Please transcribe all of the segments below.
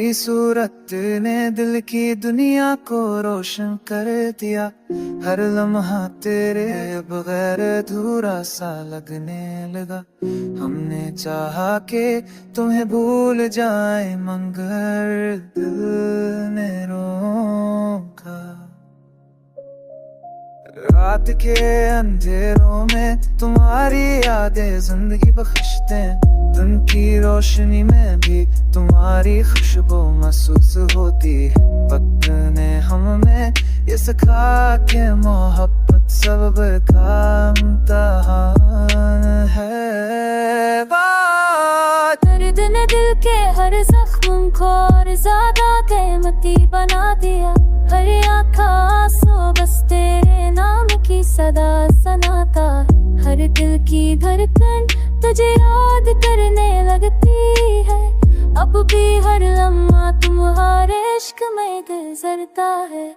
तेरी सूरत ने दिल की दुनिया को रोशन कर दिया। हर लम्हा तेरे बगैर अधूरा सा लगने लगा। हमने चाहा कि तुम्हें भूल जाए मगर दिल ने रोका। रात के अंधेरों में तुम्हारी यादें जिंदगी बख्शते। दिन की रोशनी में भी तुम्हारी खुशबू महसूस होती है। वक्त ने हमें ये सिखा के मोहब्बत सब्र का इम्तिहान है। बात दर्द ने दिल के हर जख्म को और ज्यादा कीमती बना दिया। हर आँख आंसू बस तेरे नाम की सदा सुनाता है। हर दिल की धड़कन तुझे याद करने लगती है। अब भी हर लम्हा तुम्हारे इश्क में गुजरता है।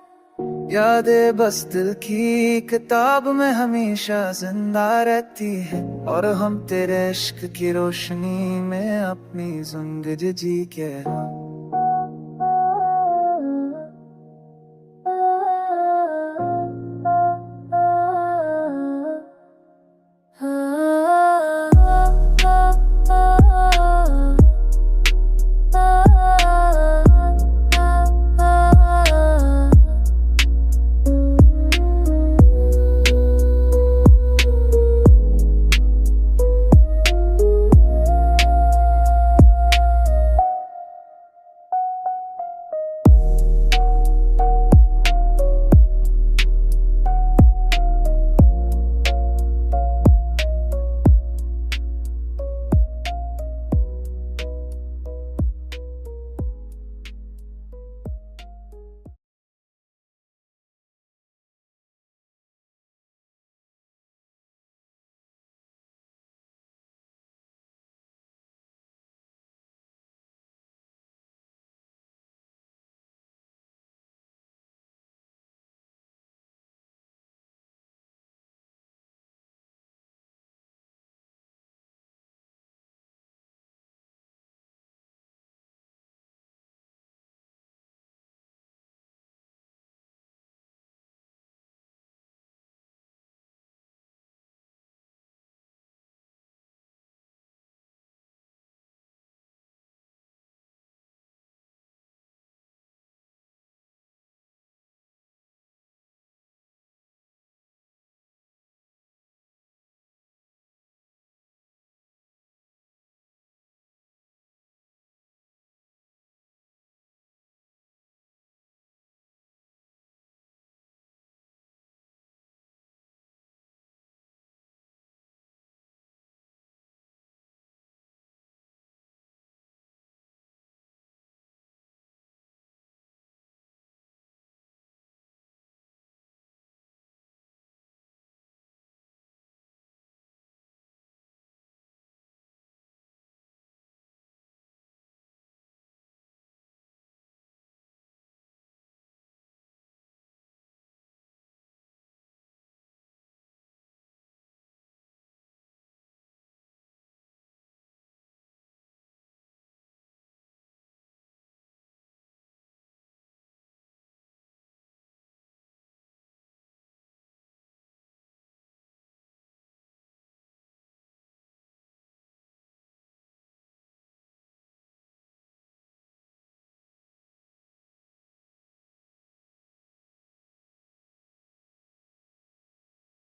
यादें बस दिल की किताब में हमेशा जिंदा रहती है। और हम तेरे इश्क की रोशनी में अपनी जिंदगी जी के